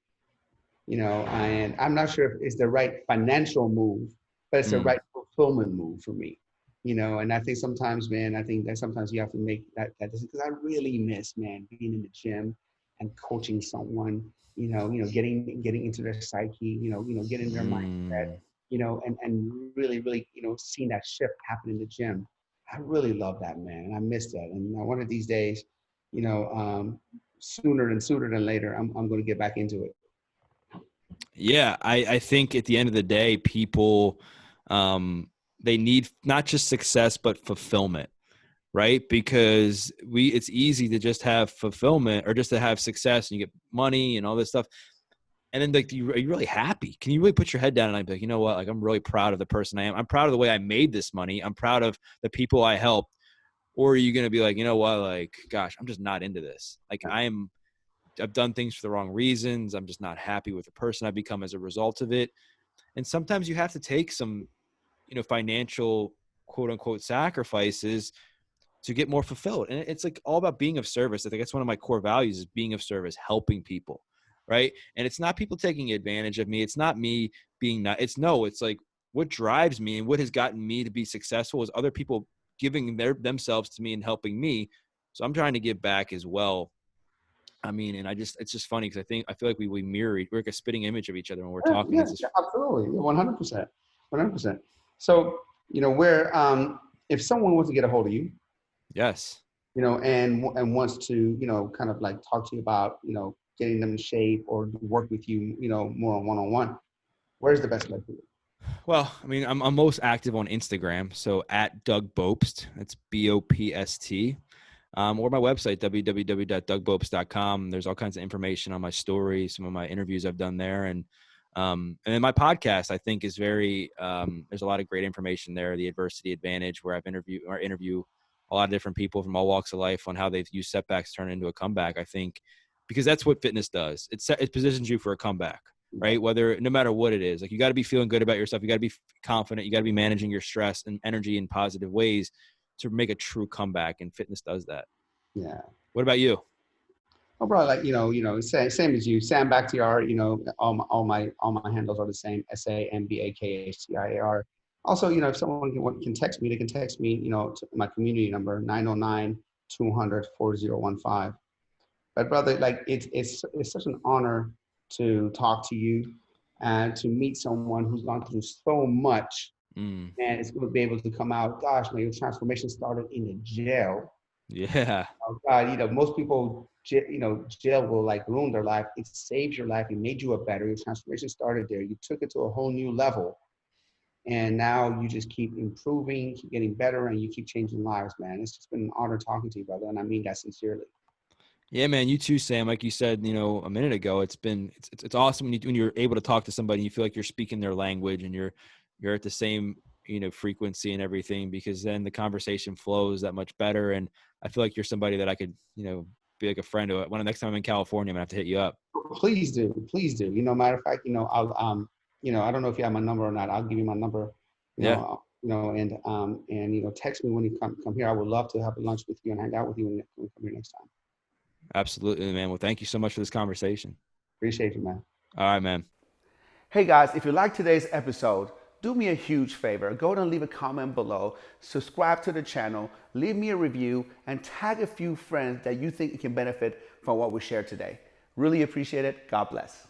And I'm not sure if it's the right financial move, but it's the right fulfillment move for me. And I think sometimes, man, I think that sometimes you have to make that decision, because I really miss, man, being in the gym and coaching someone, getting into their psyche, getting their mindset, and really, really, seeing that shift happen in the gym. I really love that, man. And I miss that. And one of these days, sooner than later, I'm going to get back into it. Yeah, I think at the end of the day, people, they need not just success, but fulfillment, right? Because it's easy to just have fulfillment or just to have success and you get money and all this stuff. And then like, are you really happy? Can you really put your head down and I'd be like, you know what? Like, I'm really proud of the person I am. I'm proud of the way I made this money. I'm proud of the people I helped. Or are you going to be like, you know what? Like, gosh, I'm just not into this. Like, I've done things for the wrong reasons. I'm just not happy with the person I've become as a result of it. And sometimes you have to take some, financial quote unquote sacrifices to get more fulfilled. And it's like all about being of service. I think that's one of my core values, is being of service, helping people. Right. And it's not people taking advantage of me. It's not me being not, it's like what drives me and what has gotten me to be successful is other people giving themselves to me and helping me. So I'm trying to give back as well. I mean, and it's just funny because I feel like we mirror, we're like a spitting image of each other when we're talking. Yeah, absolutely. 100%. 100%. So, where, if someone wants to get a hold of you, yes, and wants to, kind of like talk to you about, getting them in shape or work with you, more on one-on-one, where's the best place for you? Well, I mean, I'm most active on Instagram. So at Doug Bopst, that's Bopst. Or my website, www.dougbopst.com. There's all kinds of information on my story, some of my interviews I've done there. And then my podcast, I think, is very, there's a lot of great information there. The Adversity Advantage, where I interview a lot of different people from all walks of life on how they've used setbacks to turn into a comeback. I think, because that's what fitness does. It positions you for a comeback, right? No matter what it is, like, you got to be feeling good about yourself. You got to be confident. You got to be managing your stress and energy in positive ways to make a true comeback, and fitness does that. Yeah. What about you? Oh, bro, like, same as you, Sam Bakhtiar, all my handles are the same, SAMBAKHTIAR. Also, if someone can text me, they can text me, to my community number, 909-200-4015. But brother, like, it's such an honor to talk to you and to meet someone who's gone through so much. And it's going to be able to come out. Gosh, man, your transformation started in the jail. Yeah. Oh, God, most people, jail will like ruin their life. It saved your life. It made you a better. Your transformation started there. You took it to a whole new level. And now you just keep improving, keep getting better, and you keep changing lives, man. It's just been an honor talking to you, brother. And I mean that sincerely. Yeah, man. You too, Sam. Like you said, a minute ago, it's awesome when you're able to talk to somebody and you feel like you're speaking their language and you're at the same, frequency and everything, because then the conversation flows that much better. And I feel like you're somebody that I could, be like a friend to. When the next time I'm in California, I'm gonna have to hit you up. Please do. Matter of fact, I'll, I don't know if you have my number or not. I'll give you my number, and text me when you come here. I would love to have a lunch with you and hang out with you when you come here next time. Absolutely, man. Well, thank you so much for this conversation. Appreciate you, man. All right, man. Hey guys, if you liked today's episode, do me a huge favor. Go ahead and leave a comment below, subscribe to the channel, leave me a review, and tag a few friends that you think can benefit from from what we shared today. Really appreciate it. God bless.